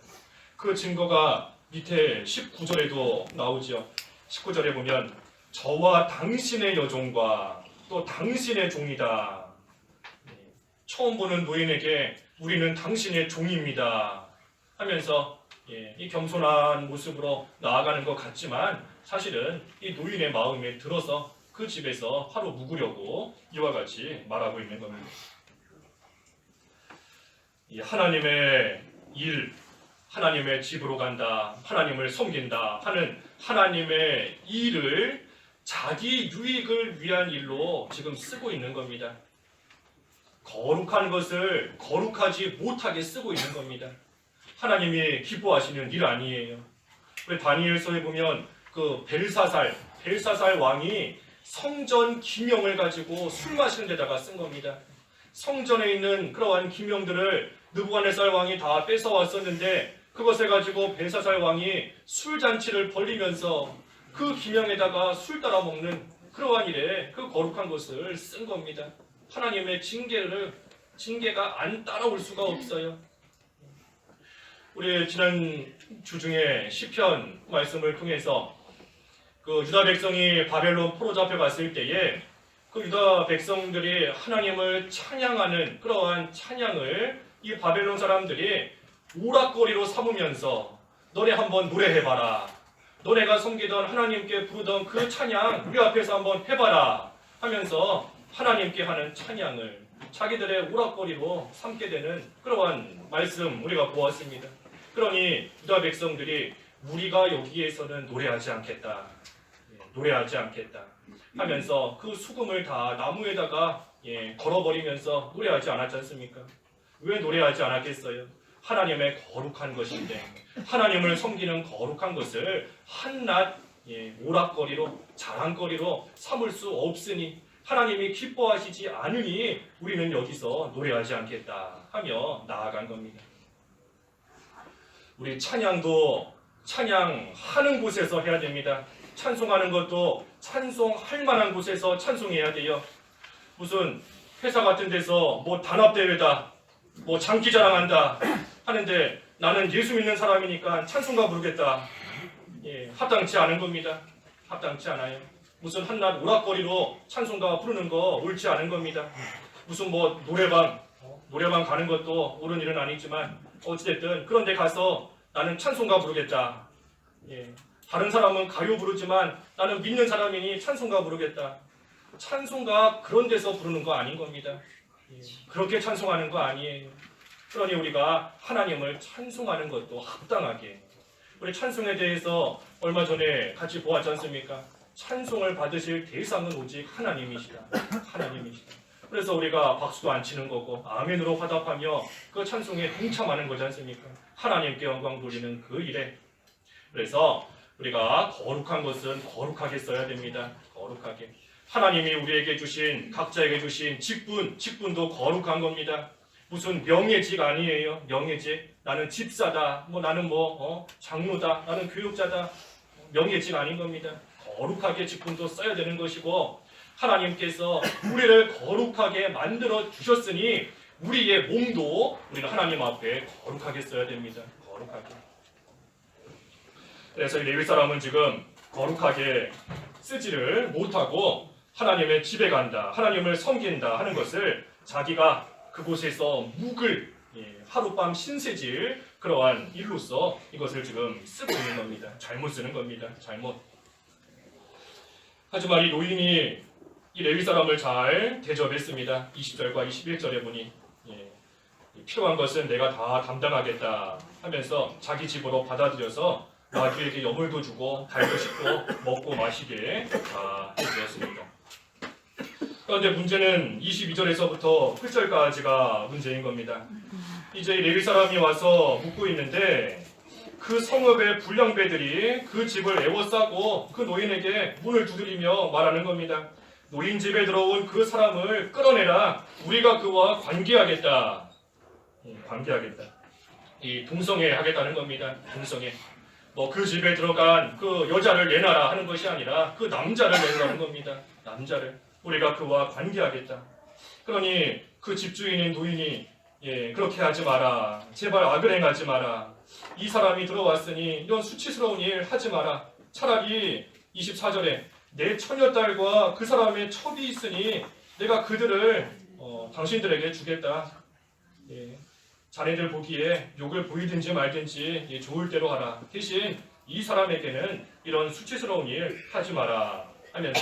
그 증거가 밑에 19절에도 나오죠. 19절에 보면 저와 당신의 여종과 또 당신의 종이다. 처음 보는 노인에게 우리는 당신의 종입니다 하면서 이 겸손한 모습으로 나아가는 것 같지만 사실은 이 노인의 마음에 들어서 그 집에서 하루 묵으려고 이와 같이 말하고 있는 겁니다. 이 하나님의 일, 하나님의 집으로 간다, 하나님을 섬긴다 하는 하나님의 일을 자기 유익을 위한 일로 지금 쓰고 있는 겁니다. 거룩한 것을 거룩하지 못하게 쓰고 있는 겁니다. 하나님이 기뻐하시는 일 아니에요. 우리 다니엘서에 보면 그 벨사살 왕이 성전 기명을 가지고 술 마시는 데다가 쓴 겁니다. 성전에 있는 그러한 기명들을 느부갓네살 왕이 다 뺏어왔었는데 그것을 가지고 벨사살 왕이 술잔치를 벌리면서 그 기명에다가 술 따라 먹는 그러한 일에 그 거룩한 것을 쓴 겁니다. 하나님의 징계가 안 따라올 수가 없어요. 우리 지난 주 중에 시편 말씀을 통해서 그 유다 백성이 바벨론 포로 잡혀갔을 때에 그 유다 백성들이 하나님을 찬양하는 그러한 찬양을 이 바벨론 사람들이 오락거리로 삼으면서 너네 한번 노래해봐라. 너네가 섬기던 하나님께 부르던 그 찬양 우리 앞에서 한번 해봐라 하면서 하나님께 하는 찬양을 자기들의 오락거리로 삼게 되는 그러한 말씀 우리가 보았습니다. 그러니 유다 백성들이 우리가 여기에서는 노래하지 않겠다 하면서 그 수금을 다 나무에다가 걸어버리면서 노래하지 않았지 않습니까? 왜 노래하지 않았겠어요? 하나님의 거룩한 것인데 하나님을 섬기는 거룩한 것을 한낱 오락거리로 자랑거리로 삼을 수 없으니 하나님이 기뻐하시지 않으니 우리는 여기서 노래하지 않겠다 하며 나아간 겁니다. 우리 찬양도 찬양하는 곳에서 해야 됩니다. 찬송하는 것도 찬송할 만한 곳에서 찬송해야 돼요. 무슨 회사 같은 데서 뭐 단합대회다, 뭐 장기자랑한다 하는데 나는 예수 믿는 사람이니까 찬송가 부르겠다. 합당치 않은 겁니다. 합당치 않아요. 무슨 한낱 오락거리로 찬송가 부르는 거 옳지 않은 겁니다. 무슨 뭐 노래방 가는 것도 옳은 일은 아니지만 어찌됐든 그런 데 가서 나는 찬송가 부르겠다. 다른 사람은 가요 부르지만 나는 믿는 사람이니 찬송가 부르겠다. 찬송가 그런 데서 부르는 거 아닌 겁니다. 그렇게 찬송하는 거 아니에요. 그러니 우리가 하나님을 찬송하는 것도 합당하게. 우리 찬송에 대해서 얼마 전에 같이 보았지 않습니까? 찬송을 받으실 대상은 오직 하나님이시다. 그래서 우리가 박수도 안 치는 거고 아멘으로 화답하며 그 찬송에 동참하는 거지 않습니까? 하나님께 영광 돌리는 그 일에. 그래서 우리가 거룩한 것은 거룩하게 써야 됩니다. 거룩하게. 하나님이 우리에게 주신 각자에게 주신 직분도 거룩한 겁니다. 무슨 명예직 아니에요. 명예직. 나는 집사다. 나는 장로다. 나는 교육자다. 명예직 아닌 겁니다. 거룩하게 직분도 써야 되는 것이고 하나님께서 우리를 거룩하게 만들어 주셨으니 우리의 몸도 우리는 하나님 앞에 거룩하게 써야 됩니다. 거룩하게. 그래서 이 레위 사람은 지금 거룩하게 쓰지를 못하고 하나님의 집에 간다, 하나님을 섬긴다 하는 것을 자기가 그곳에서 묵을 하룻밤 신세질 그러한 일로서 이것을 지금 쓰고 있는 겁니다. 잘못 쓰는 겁니다. 잘못. 하지만 이 노인이 이 레위 사람을 잘 대접했습니다. 20절과 21절에 보니 필요한 것은 내가 다 담당하겠다 하면서 자기 집으로 받아들여서 나귀에게 여물도 주고 달도 씻고 먹고 마시게 다 해주었습니다. 그런데 문제는 22절에서부터 8절까지가 문제인 겁니다. 이제 레위 사람이 와서 묵고 있는데 그 성읍의 불량배들이 그 집을 에워싸고 그 노인에게 문을 두드리며 말하는 겁니다. 노인 집에 들어온 그 사람을 끌어내라. 우리가 그와 관계하겠다. 관계하겠다. 이 동성애 하겠다는 겁니다. 동성애. 그 집에 들어간 그 여자를 내놔라 하는 것이 아니라 그 남자를 내놓으라는 겁니다. 남자를. 우리가 그와 관계하겠다. 그러니 그 집주인인 노인이 그렇게 하지 마라. 제발 악을 행하지 마라. 이 사람이 들어왔으니 이런 수치스러운 일 하지 마라. 차라리 24절에 내 처녀딸과 그 사람의 첩이 있으니 내가 그들을 당신들에게 주겠다. 자네들 보기에 욕을 보이든지 말든지 좋을 대로 하라. 대신 이 사람에게는 이런 수치스러운 일 하지 마라 하면서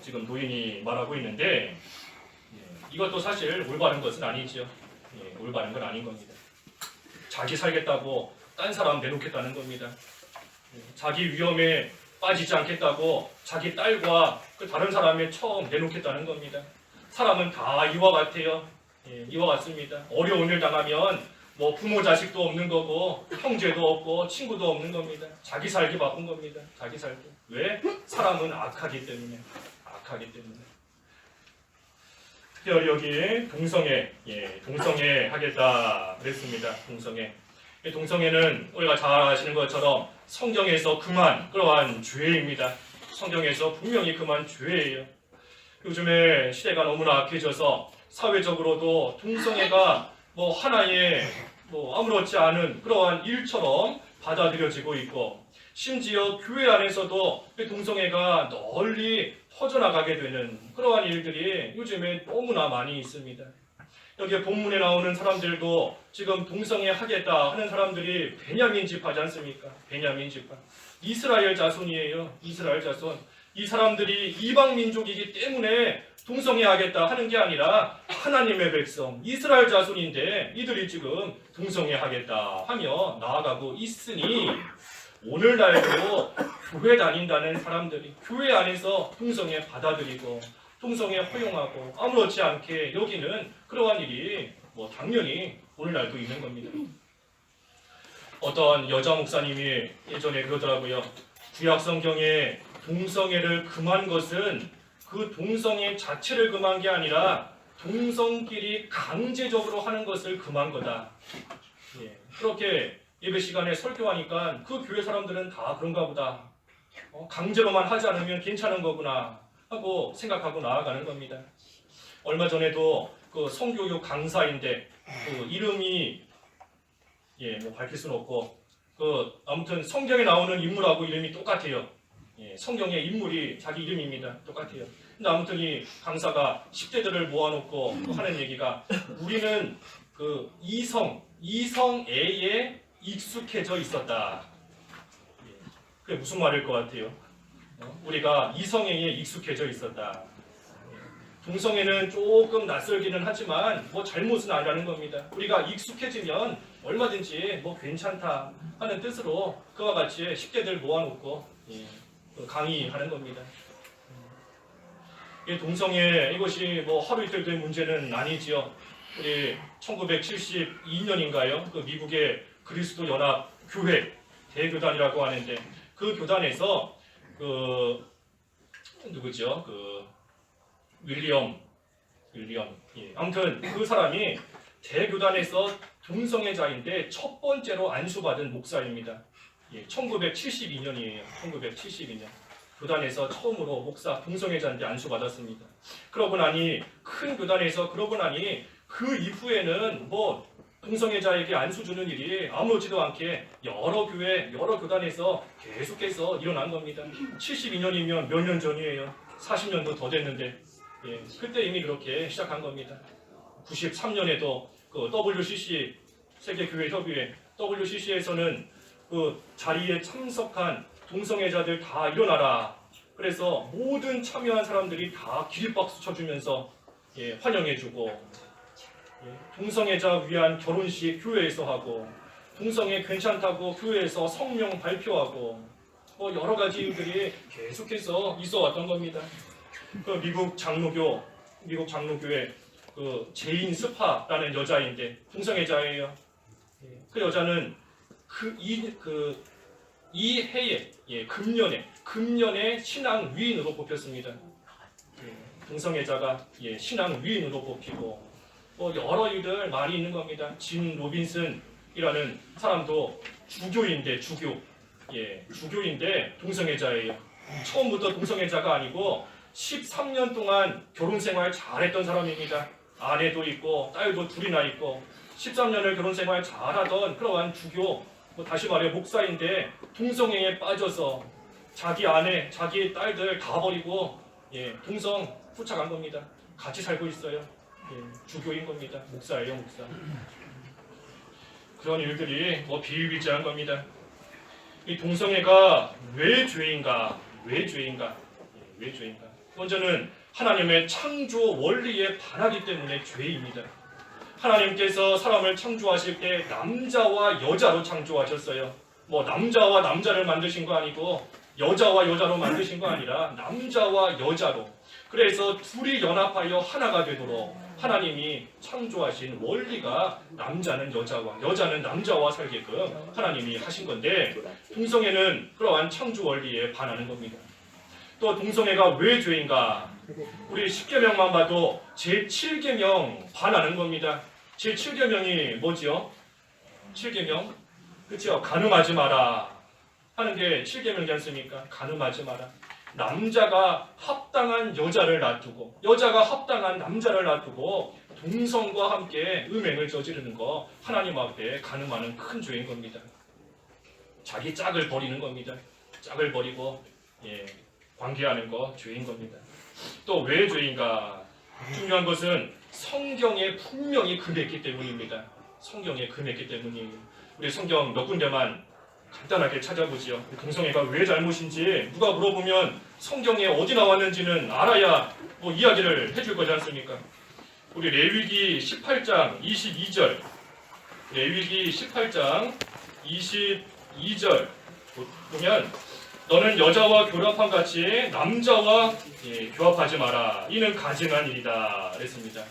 지금 노인이 말하고 있는데 이것도 사실 올바른 것은 아니죠. 올바른 건 아닌 겁니다. 자기 살겠다고 딴 사람 내놓겠다는 겁니다. 자기 위험에 빠지지 않겠다고 자기 딸과 그 다른 사람의 처음 내놓겠다는 겁니다. 사람은 다 이와 같아요. 예, 이와 같습니다. 어려운 일 당하면 뭐 부모 자식도 없는 거고 형제도 없고 친구도 없는 겁니다. 자기 살기 바쁜 겁니다. 자기 살기. 왜? 사람은 악하기 때문에. 악하기 때문에. 특별히 여기 동성애, 동성애 하겠다 그랬습니다. 동성애. 이 동성애는 우리가 잘 아시는 것처럼 성경에서 금한 그러한 죄입니다. 성경에서 분명히 금한 죄예요. 요즘에 시대가 너무나 악해져서 사회적으로도 동성애가 뭐 하나의 뭐 아무렇지 않은 그러한 일처럼 받아들여지고 있고, 심지어 교회 안에서도 동성애가 널리 퍼져나가게 되는 그러한 일들이 요즘에 너무나 많이 있습니다. 여기 본문에 나오는 사람들도 지금 동성애 하겠다 하는 사람들이 베냐민 지파지 않습니까? 베냐민 지파. 이스라엘 자손이에요. 이스라엘 자손. 이 사람들이 이방 민족이기 때문에 동성애 하겠다 하는 게 아니라 하나님의 백성, 이스라엘 자손인데 이들이 지금 동성애 하겠다 하며 나아가고 있으니, 오늘날도 교회 다닌다는 사람들이 교회 안에서 동성애 받아들이고 동성애 허용하고 아무렇지 않게 여기는 그러한 일이 뭐 당연히 오늘날도 있는 겁니다. 어떤 여자 목사님이 예전에 그러더라고요. 구약 성경에 동성애를 금한 것은 그 동성애 자체를 금한 게 아니라 동성끼리 강제적으로 하는 것을 금한 거다. 그렇게 예배 시간에 설교하니까 그 교회 사람들은 다 그런가 보다. 강제로만 하지 않으면 괜찮은 거구나 하고 생각하고 나아가는 겁니다. 얼마 전에도 그 성교육 강사인데 그 이름이 뭐 밝힐 수는 없고 아무튼 성경에 나오는 인물하고 이름이 똑같아요. 성경의 인물이 자기 이름입니다. 똑같아요. 근데 아무튼 이 강사가 10대들을 모아놓고 하는 얘기가, 우리는 그 이성애에 익숙해져 있었다. 그게 무슨 말일 것 같아요? 우리가 이성애에 익숙해져 있었다. 동성애는 조금 낯설기는 하지만 뭐 잘못은 아니라는 겁니다. 우리가 익숙해지면 얼마든지 뭐 괜찮다 하는 뜻으로 그와 같이 10대들 모아놓고 강의하는 겁니다. 이 동성애 이것이 뭐 하루 이틀 된 문제는 아니지요. 우리 1972년인가요? 그 미국의 그리스도 연합 교회 대교단이라고 하는데, 그 교단에서 누구죠? 윌리엄. 아무튼 그 사람이 대교단에서 동성애자인데 첫 번째로 안수받은 목사입니다. 1972년이에요. 1972년. 교단에서 처음으로 목사 동성애자인데 안수받았습니다. 그러고 나니 큰 교단에서 그 이후에는 뭐 동성애자에게 안수 주는 일이 아무렇지도 않게 여러 교회, 여러 교단에서 계속해서 일어난 겁니다. 72년이면 몇 년 전이에요. 40년도 더 됐는데 그때 이미 그렇게 시작한 겁니다. 93년에도 그 WCC 세계교회협의회 WCC에서는 그 자리에 참석한 동성애자들 다 일어나라. 그래서 모든 참여한 사람들이 다 기립박수 쳐주면서 환영해주고, 동성애자 위한 결혼식 교회에서 하고, 동성애 괜찮다고 교회에서 성명 발표하고, 뭐 여러 가지 일들이 계속해서 있어왔던 겁니다. 그 미국 장로교회 그 제인 스파라는 여자인데 동성애자예요. 그 여자는 이 해에 금년에 신앙 위인으로 뽑혔습니다. 동성애자가 신앙 위인으로 뽑히고 뭐 여러 일들 많이 있는 겁니다. 진 로빈슨이라는 사람도 주교인데 주교인데 동성애자예요. 처음부터 동성애자가 아니고 13년 동안 결혼 생활 잘했던 사람입니다. 아내도 있고 딸도 둘이나 있고 13년을 결혼 생활 잘하던 그러한 주교, 다시 말해 목사인데 동성애에 빠져서 자기 아내, 자기 딸들 다 버리고 동성 후착한 겁니다. 같이 살고 있어요. 주교인 겁니다. 목사예요, 목사. 그런 일들이 비일비재한 겁니다. 이 동성애가 왜 죄인가? 먼저는 하나님의 창조 원리에 반하기 때문에 죄입니다. 하나님께서 사람을 창조하실 때 남자와 여자로 창조하셨어요. 남자와 남자를 만드신 거 아니고 여자와 여자로 만드신 거 아니라 남자와 여자로. 그래서 둘이 연합하여 하나가 되도록 하나님이 창조하신 원리가 남자는 여자와 여자는 남자와 살게끔 하나님이 하신 건데 동성애는 그러한 창조 원리에 반하는 겁니다. 또 동성애가 왜 죄인가? 우리 10계명만 봐도 제7계명 반하는 겁니다. 제7계명이 뭐지요? 7계명? 그렇죠? 간음하지 마라 하는 게 7계명이지 않습니까? 간음하지 마라. 남자가 합당한 여자를 놔두고 여자가 합당한 남자를 놔두고 동성과 함께 음행을 저지르는 거 하나님 앞에 간음하는 큰 죄인 겁니다. 자기 짝을 버리는 겁니다. 짝을 버리고 관계하는 거 죄인 겁니다. 또 왜 죄인가? 중요한 것은 성경에 분명히 금했기 때문입니다. 성경에 금했기 때문이에요. 우리 성경 몇 군데만 간단하게 찾아보지요. 동성애가 왜 잘못인지 누가 물어보면 성경에 어디 나왔는지는 알아야 뭐 이야기를 해줄 거지 않습니까? 우리 레위기 18장 22절 레위기 18장 22절 보면 너는 여자와 교합한 같이 남자와 교합하지 마라. 이는 가증한 일이다. 그랬습니다.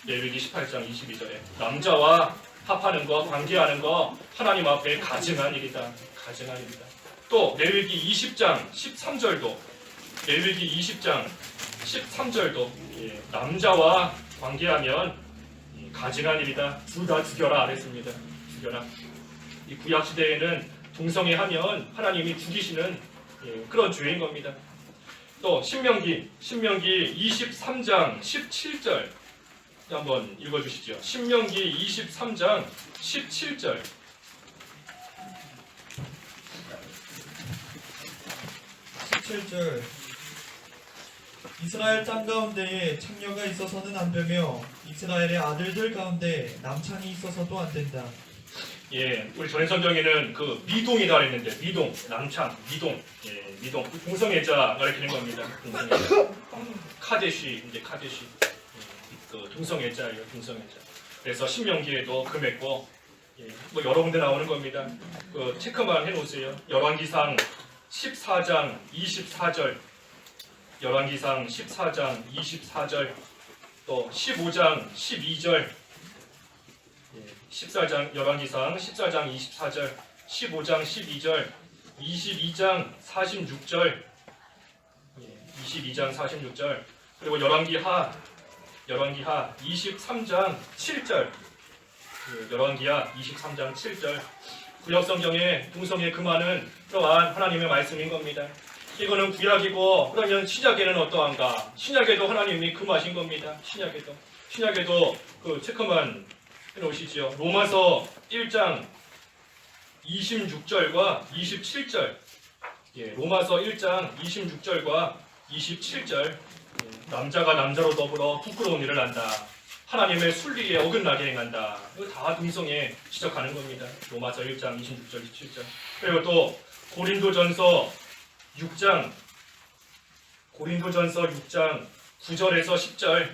레위기 18장 22절에 남자와 합하는 거, 관계하는 거 하나님 앞에 가증한 일이다. 가증한 일이다. 또 레위기 20장 13절도 레위기 20장 13절도 남자와 관계하면 가증한 일이다. 둘 다 죽여라. 그랬습니다. 죽여라. 이 구약 시대에는 동성애하면 하나님이 죽이시는 그런 죄인 겁니다. 또 신명기 23장 17절 한번 읽어주시죠. 신명기 23장 17절 17절 이스라엘 땅 가운데에 창녀가 있어서는 안 되며 이스라엘의 아들들 가운데 남창이 있어서도 안 된다. 우리 전에 성경에는 그 미동이라 그랬는데 미동, 남창, 미동 동성애자 가리키는 겁니다. 동성애자. 카데시, 카데시. 그 동성애자예요, 동성애자. 그래서 신명기에도 금했고, 뭐 여러 군데 나오는 겁니다. 그 체크만 해놓으세요. 열왕기상 14장 24절, 열왕기상 14장 24절, 또 15장 12절. 14장 열왕기상 14장 24절, 15장 12절, 22장 46절, 22장 46절, 그리고 열왕기하 23장 7절, 열왕기하 23장 7절. 구약 성경에 동성애 금하는 그러한 하나님의 말씀인 겁니다. 이거는 구약이고 그러면 신약에는 어떠한가? 신약에도 하나님이 금하신 겁니다. 신약에도 그 체크만 해놓으시지요. 로마서 1장 26절과 27절. 로마서 1장 26절과 27절. 남자가 남자로 더불어 부끄러운 일을 한다. 하나님의 순리에 어긋나게 행한다. 이거 다 동성애 지적하는 겁니다. 로마서 1장 26절, 27절. 그리고 또 고린도전서 6장 9절에서 10절.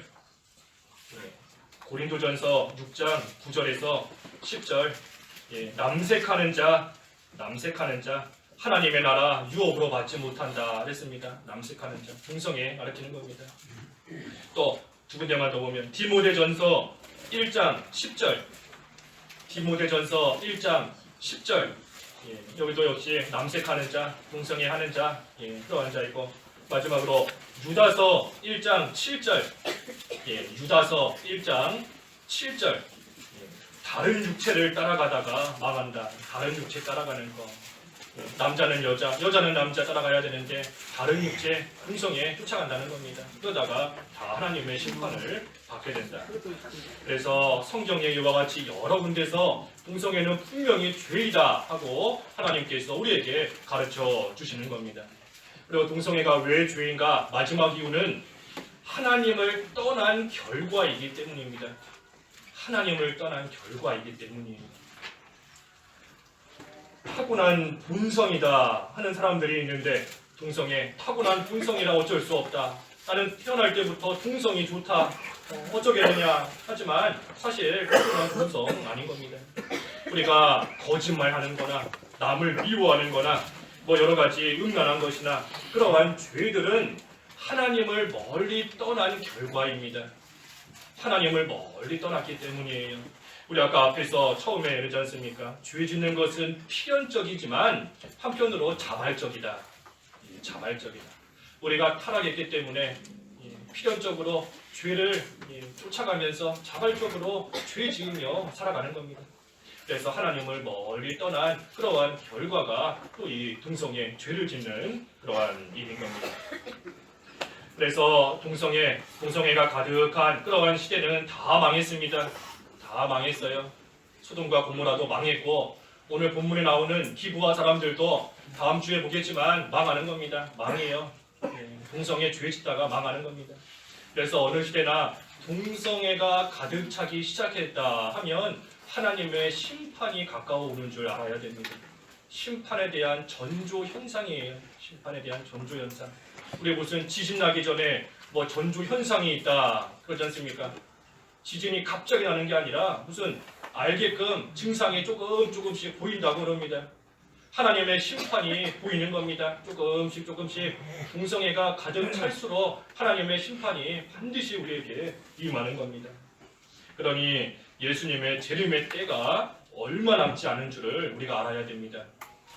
고린도전서 6장 9절에서 10절. 남색하는 자 하나님의 나라 유업으로 받지 못한다 그랬습니다. 남색하는 자 동성애 가르치는 겁니다. 또 두 군데만 더 보면 디모데전서 1장 10절 디모데전서 1장 10절. 여기도 역시 남색하는 자 동성애 하는 자 그러한 자이고, 마지막으로 유다서 1장 7절. 유다서 1장 7절. 다른 육체를 따라가다가 망한다. 다른 육체 따라가는 거. 남자는 여자, 여자는 남자 따라가야 되는데 다른 육체, 동성애 쫓아간다는 겁니다. 그러다가 다 하나님의 심판을 받게 된다. 그래서 성경에 이와 같이 여러 군데서 동성애는 분명히 죄이다 하고 하나님께서 우리에게 가르쳐 주시는 겁니다. 그리고 동성애가 왜 죄인가? 마지막 이유는 하나님을 떠난 결과이기 때문입니다. 하나님을 떠난 결과이기 때문이에요. 타고난 본성이다 하는 사람들이 있는데 동성애, 타고난 본성이라 어쩔 수 없다. 나는 태어날 때부터 동성이 좋다. 어쩌겠느냐 하지만 사실 타고난 본성 아닌 겁니다. 우리가 거짓말하는 거나 남을 미워하는 거나 뭐 여러 가지 음란한 것이나 그러한 죄들은 하나님을 멀리 떠난 결과입니다. 하나님을 멀리 떠났기 때문이에요. 우리 아까 앞에서 처음에 이러지 않습니까? 죄 짓는 것은 필연적이지만 한편으로 자발적이다. 자발적이다. 우리가 타락했기 때문에 필연적으로 죄를 쫓아가면서 자발적으로 죄 지으며 살아가는 겁니다. 그래서 하나님을 멀리 떠난 그러한 결과가 또 이 동성애 죄를 짓는 그러한 일인 겁니다. 그래서 동성애가 가득한 그러한 시대는 다 망했습니다. 다 망했어요. 소돔과 고모라도 망했고 오늘 본문에 나오는 기브아 사람들도 다음 주에 보겠지만 망하는 겁니다. 망해요. 동성애 죄 짓다가 망하는 겁니다. 그래서 어느 시대나 동성애가 가득 차기 시작했다 하면 하나님의 심판이 가까워 오는 줄 알아야 됩니다. 심판에 대한 전조 현상이에요. 심판에 대한 전조 현상. 우리 무슨 지진 나기 전에 뭐 전조 현상이 있다 그러지 않습니까? 지진이 갑자기 나는 게 아니라 무슨 알게끔 증상이 조금씩 보인다고 그럽니다. 하나님의 심판이 보이는 겁니다. 조금씩 동성애가 가득 찰수록 하나님의 심판이 반드시 우리에게 임하는 겁니다. 그러니 예수님의 재림의 때가 얼마 남지 않은 줄을 우리가 알아야 됩니다.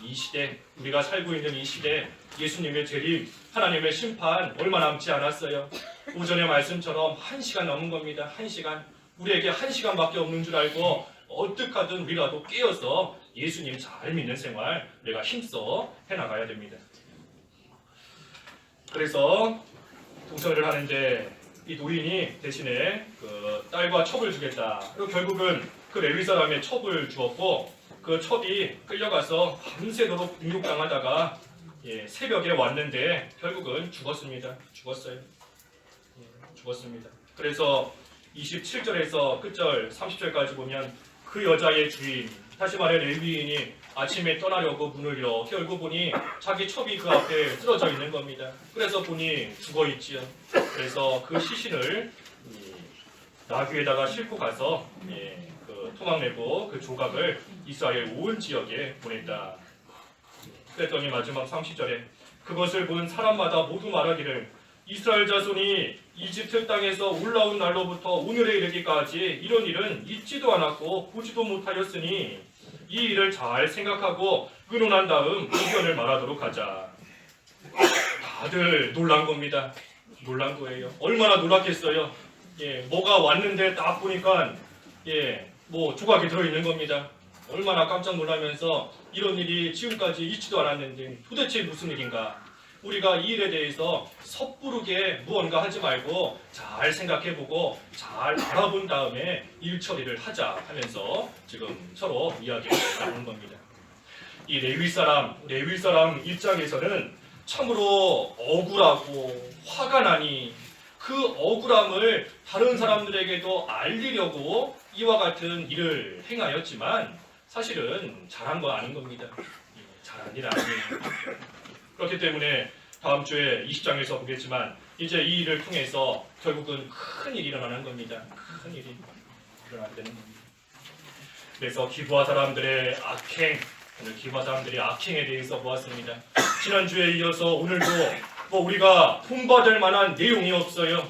이 시대, 우리가 살고 있는 이 시대, 예수님의 재림, 하나님의 심판 얼마 남지 않았어요. 오전의 말씀처럼 1시간 넘은 겁니다. 1시간. 우리에게 1시간밖에 없는 줄 알고 어떻게 하든 우리라도 깨어서 예수님 잘 믿는 생활 우리가 힘써 해나가야 됩니다. 그래서 동성애를 하는데 이 노인이 대신에 그 딸과 첩을 주겠다. 그리고 결국은 그 레위 사람의 첩을 주었고 그 첩이 끌려가서 밤새도록 능욕당하다가 새벽에 왔는데 결국은 죽었습니다. 죽었어요. 죽었습니다. 그래서 27절에서 끝절 30절까지 보면 그 여자의 주인, 다시 말해 레위인이 아침에 떠나려고 문을 이렇게 열고 보니 자기 첩이 그 앞에 쓰러져 있는 겁니다. 그래서 보니 죽어 있지요. 그래서 그 시신을 나귀에다가 싣고 가서 그 토막내고 그 조각을 이스라엘 온 지역에 보냈다. 그랬더니 마지막 30절에 그것을 본 사람마다 모두 말하기를 이스라엘 자손이 이집트 땅에서 올라온 날로부터 오늘에 이르기까지 이런 일은 있지도 않았고 보지도 못하였으니 이 일을 잘 생각하고 의논한 다음 의견을 말하도록 하자. 다들 놀란 겁니다. 놀란 거예요. 얼마나 놀랐겠어요. 뭐가 왔는데 딱 보니까 뭐 조각이 들어있는 겁니다. 얼마나 깜짝 놀라면서 이런 일이 지금까지 있지도 않았는데 도대체 무슨 일인가. 우리가 이 일에 대해서 섣부르게 무언가 하지 말고 잘 생각해보고 잘 알아본 다음에 일 처리를 하자 하면서 지금 서로 이야기를 나누는 겁니다. 이 레위 사람 입장에서는 참으로 억울하고 화가 나니 그 억울함을 다른 사람들에게도 알리려고 이와 같은 일을 행하였지만 사실은 잘한 거 아닌 겁니다. 잘한 일 아니에요. 그렇기 때문에 다음 주에 20장에서 보겠지만 이제 이 일을 통해서 결국은 큰 일이 일어나는 겁니다. 큰 일이 일어나게 되는 겁니다. 그래서 기브아 사람들의 악행, 오늘 기브아 사람들의 악행에 대해서 보았습니다. 지난주에 이어서 오늘도 뭐 우리가 본받을 만한 내용이 없어요.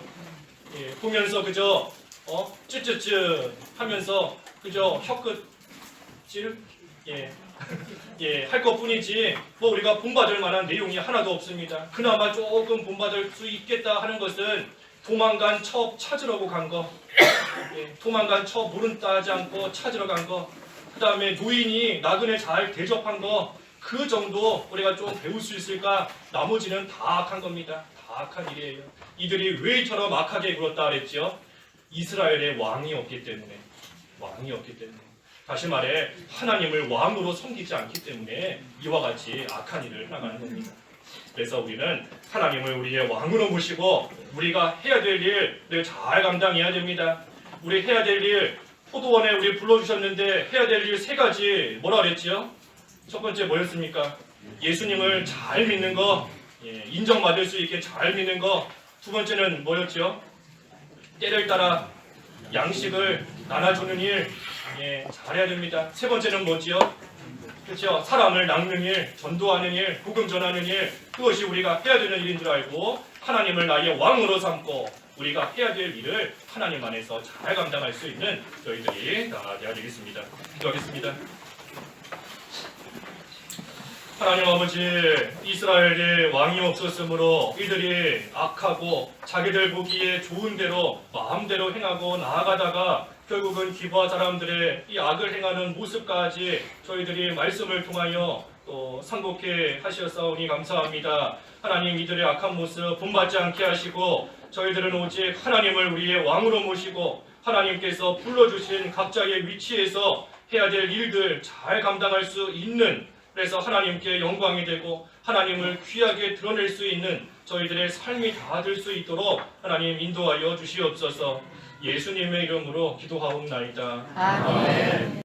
보면서 그저 쯧쯧쯧 하면서 그저 혀끝질 할 것뿐이지 뭐 우리가 본받을 만한 내용이 하나도 없습니다. 그나마 조금 본받을 수 있겠다 하는 것은 도망간 첩 찾으려고 간 거, 도망간 첩 물은 따지 않고 찾으러 간 거, 그 다음에 노인이 나그네 잘 대접한 거, 그 정도 우리가 좀 배울 수 있을까? 나머지는 다 악한 겁니다. 다 악한 일이에요. 이들이 왜 이처럼 악하게 굴었다 그랬죠? 이스라엘에 왕이 없기 때문에. 왕이 없기 때문에. 다시 말해 하나님을 왕으로 섬기지 않기 때문에 이와 같이 악한 일을 행하는 겁니다. 그래서 우리는 하나님을 우리의 왕으로 모시고 우리가 해야 될 일을 잘 감당해야 됩니다. 우리 해야 될 일, 포도원에 우리 불러주셨는데 해야 될 일 3가지 뭐라 그랬지요? 첫 번째 뭐였습니까? 예수님을 잘 믿는 거, 인정받을 수 있게 잘 믿는 거. 두 번째는 뭐였죠? 때를 따라 양식을 나눠주는 일, 잘해야 됩니다. 세 번째는 뭐지요? 그렇죠? 사람을 낚는 일, 전도하는 일, 복음 전하는 일, 그것이 우리가 해야 되는 일인 줄 알고 하나님을 나의 왕으로 삼고 우리가 해야 될 일을 하나님 안에서 잘 감당할 수 있는 저희들이 다 되어야 되겠습니다. 기도하겠습니다. 하나님 아버지, 이스라엘에 왕이 없었으므로 이들이 악하고 자기들 보기에 좋은 대로 마음대로 행하고 나아가다가 결국은 기브아 사람들의 이 악을 행하는 모습까지 저희들이 말씀을 통하여 또 상독해 하셨사오니 감사합니다. 하나님, 이들의 악한 모습 본받지 않게 하시고 저희들은 오직 하나님을 우리의 왕으로 모시고 하나님께서 불러주신 각자의 위치에서 해야 될 일들 잘 감당할 수 있는, 그래서 하나님께 영광이 되고 하나님을 귀하게 드러낼 수 있는 저희들의 삶이 다 될 수 있도록 하나님 인도하여 주시옵소서. 예수님의 이름으로 기도하옵나이다. 아멘.